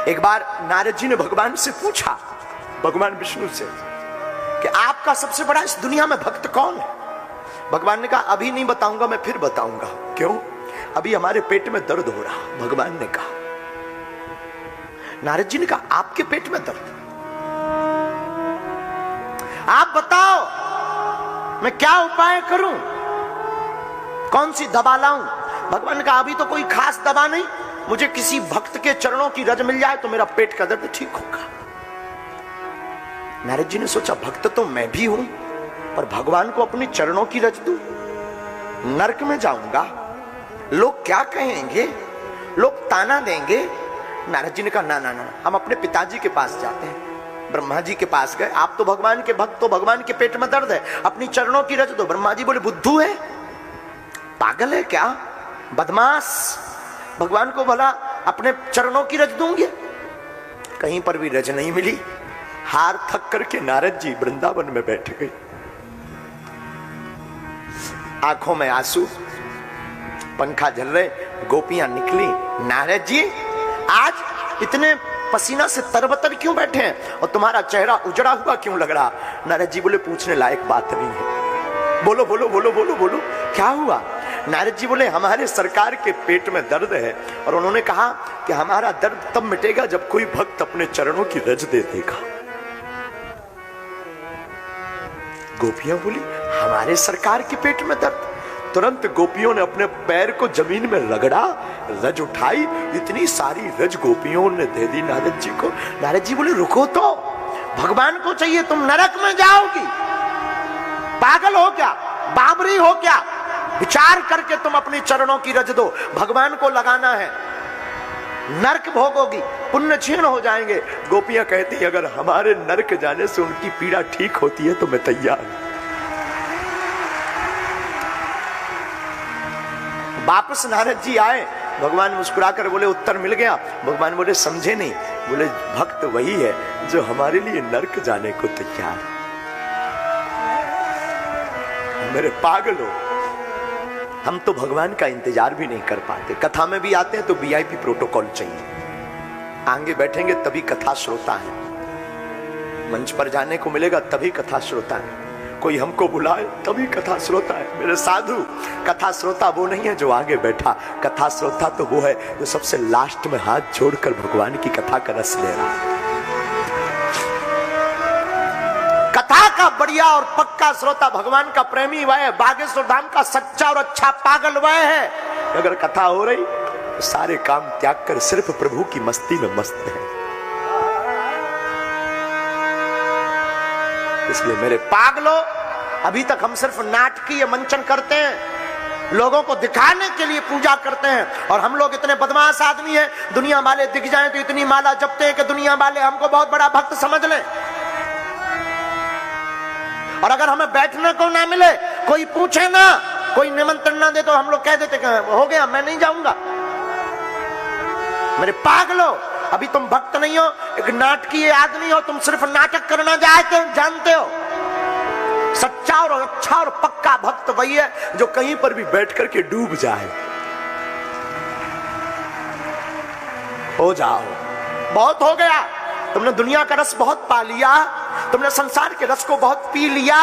एक बार नारद जी ने भगवान से पूछा, भगवान विष्णु से, कि आपका सबसे बड़ा इस दुनिया में भक्त कौन है? भगवान ने कहा अभी नहीं बताऊंगा, मैं फिर बताऊंगा। क्यों? अभी हमारे पेट में दर्द हो रहा। भगवान ने कहा, नारद जी ने कहा आपके पेट में दर्द, आप बताओ मैं क्या उपाय करूं, कौन सी दवा लाऊं? भगवान ने कहा अभी तो कोई खास दवा नहीं, मुझे किसी भक्त के चरणों की रज मिल जाए तो मेरा पेट का दर्द ठीक होगा। नारद जी ने सोचा भक्त तो मैं भी हूं, पर भगवान को अपने चरणों की रज दूं, नरक में जाऊंगा, लोग क्या कहेंगे, लोग ताना देंगे। नारद जी ने कहा ना ना ना, हम अपने पिताजी के पास जाते हैं। ब्रह्मा जी के पास गए, आप तो भगवान के भक्त हो, भगवान के पेट में दर्द है, अपनी चरणों की रज दो। ब्रह्मा जी बोले बुद्धू है, पागल है क्या, बदमाश, भगवान को भला अपने चरणों की रज दूंगे? कहीं पर भी रज नहीं मिली। हार थक करके नारद जी वृंदावन में बैठ गए, आंखों में आंसू, पंखा झल रहे, गोपियां निकली। नारद जी आज इतने पसीना से तरबतर क्यों बैठे हैं और तुम्हारा चेहरा उजड़ा हुआ क्यों लग रहा? नारद जी बोले पूछने लायक बात नहीं है, बोलो बोलो बोलो बोलो बोलो, क्या हुआ? नारद जी बोले हमारे सरकार के पेट में दर्द है और उन्होंने कहा कि हमारा दर्द तब मिटेगा जब कोई भक्त अपने चरणों की रज दे देगा। गोपियां बोली हमारे सरकार के पेट में दर्द? तुरंत गोपियों ने अपने पैर को जमीन में रगड़ा, रज उठाई, इतनी सारी रज गोपियों ने दे दी नारद जी को। नारद जी बोले रुको तो, भगवान को चाहिए, तुम नरक में जाओगी, पागल हो क्या, बाबरी हो क्या? विचार करके तुम अपने चरणों की रज दो, भगवान को लगाना है, नरक भोगोगी, पुण्य क्षीण हो जाएंगे। गोपियां कहती अगर हमारे नरक जाने से उनकी पीड़ा ठीक होती है तो मैं तैयार हूं। वापस नारद जी आए, भगवान मुस्कुराकर बोले उत्तर मिल गया? भगवान बोले समझे नहीं। बोले भक्त वही है जो हमारे लिए नरक जाने को तैयार है। मेरे पागल हो, हम तो भगवान का इंतजार भी नहीं कर पाते। कथा में भी आते हैं तो वीआईपी प्रोटोकॉल चाहिए, आगे बैठेंगे तभी कथा श्रोता है, मंच पर जाने को मिलेगा तभी कथा श्रोता है, कोई हमको बुलाए तभी कथा श्रोता है। मेरे साधु, कथा श्रोता वो नहीं है जो आगे बैठा, कथा श्रोता तो वो है जो सबसे लास्ट में हाथ जोड़कर भगवान की कथा का रस ले रहा है। कथा का बढ़िया और पक्का श्रोता भगवान का प्रेमी वह है, बागेश्वर धाम का सच्चा और अच्छा पागल वह है। अगर कथा हो रही तो सारे काम त्याग कर सिर्फ प्रभु की मस्ती में मस्त है। इसलिए मेरे पागलों, अभी तक हम सिर्फ नाटकीय मंचन करते हैं, लोगों को दिखाने के लिए पूजा करते हैं, और हम लोग इतने बदमाश आदमी हैं, दुनिया वाले दिख जाएं तो इतनी माला जपते हैं कि दुनिया वाले हमको बहुत बड़ा भक्त समझ लें। और अगर हमें बैठने को ना मिले, कोई पूछे ना, कोई निमंत्रण ना दे तो हम लोग कह देते हो गया मैं नहीं जाऊंगा। मेरे पागलों, अभी तुम भक्त नहीं हो, एक नाटकीय आदमी हो, तुम सिर्फ नाटक करना जानते हो। सच्चा और अच्छा और पक्का भक्त वही है जो कहीं पर भी बैठ करके डूब जाए। हो जाओ, बहुत हो गया, तुमने दुनिया का रस बहुत पा लिया, तुमने संसार के रस को बहुत पी लिया,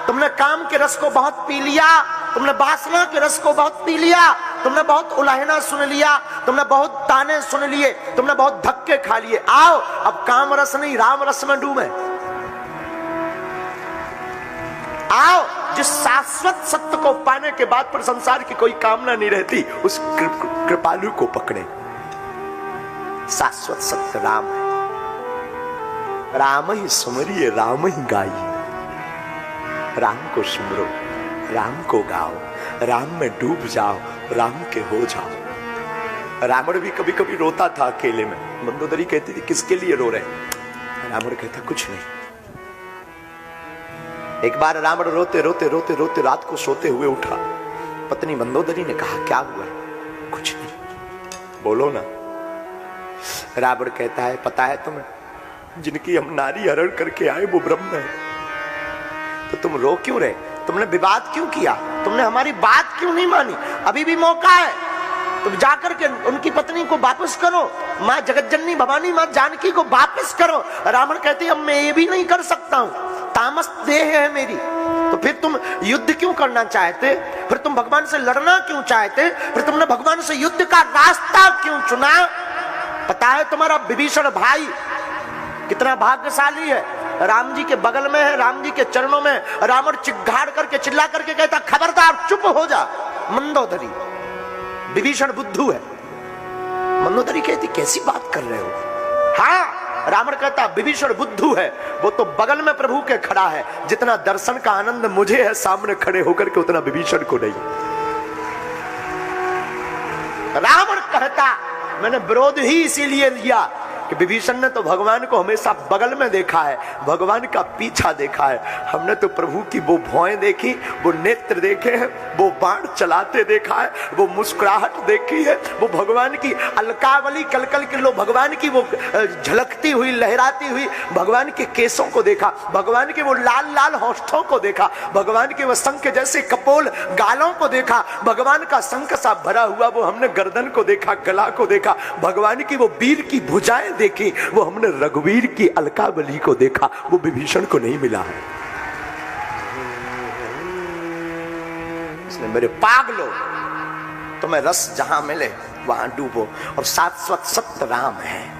तुमने काम के रस को बहुत पी लिया, तुमने वासना के रस को बहुत पी लिया, तुमने बहुत उलाहना सुन लिया, तुमने बहुत ताने सुन लिए, तुमने बहुत धक्के खा लिए। आओ अब काम रस नहीं, राम रस में डूबे। आओ, जिस शाश्वत सत्य को पाने के बाद पर संसार की कोई कामना नहीं रहती, उस कृपालु को पकड़े। शाश्वत सत्य राम है, राम ही सुमरिए, राम ही गाइए। राम को सुमरो, राम को गाओ, राम में डूब जाओ, राम के हो जाओ। रावण भी कभी कभी रोता था अकेले में। मंदोदरी कहती थी किसके लिए रो रहे? रावण कहता कुछ नहीं। एक बार रावण रोते रोते रोते रोते रात को सोते हुए उठा। पत्नी मंदोदरी ने कहा क्या हुआ? कुछ नहीं, बोलो ना। रावण कहता है पता है तुम्हें, जिनकी हम नारी हरण करके आए वो ब्रह्म है, तो तुम रो क्यों रहे? तुमने विवाद क्यों किया? तुमने हमारी बात क्यों नहीं मानी? अभी भी मौका है, तुम जाकर के उनकी पत्नी को वापस करो, माँ जगतजननी भवानी माँ जानकी को वापस करो। रावण कहते अब मैं ये भी नहीं कर सकता हूं, तामस देह है मेरी। तो फिर तुम युद्ध क्यों करना चाहते, फिर तुम भगवान से लड़ना क्यों चाहते, फिर तुमने भगवान से युद्ध का रास्ता क्यों चुना? पता है तुम्हारा विभीषण भाई कितना भाग्यशाली है, राम जी के बगल में है, राम जी के चरणों में। रावण चिल्लाड़ करके चिल्ला करके कहता खबरदार चुप हो जा मंदोदरी, विभीषण बुद्धू है। मंदोदरी कहती कैसी बात कर रहे हो? हाँ, रावण कहता विभीषण बुद्धू है, वो तो बगल में प्रभु के खड़ा है, जितना दर्शन का आनंद मुझे है सामने खड़े होकर के उतना विभीषण को नहीं। रावण कहता मैंने विरोध ही इसीलिए लिया कि विभीषण ने तो भगवान को हमेशा बगल में देखा है, भगवान का पीछा देखा है। हमने तो प्रभु की वो भौएं देखी, वो नेत्र देखे हैं, वो बाण चलाते देखा है, वो मुस्कुराहट देखी है, वो भगवान की अलकावली कलकल के लो भगवान की वो झलकती हुई लहराती हुई भगवान के केसों को देखा, भगवान के वो लाल लाल होठों को देखा, भगवान के वो शंख जैसे कपोल गालों को देखा, भगवान का शंख सा भरा हुआ वो हमने गर्दन को देखा, गला को देखा, भगवान की वो वीर की भुजाएं देखी, वो हमने रघुवीर की अलकावली को देखा, वो विभीषण को नहीं मिला है। इसलिए मेरे पागलो तुम्हें रस जहां मिले वहां डूबो, और शाश्वत सत्य राम है।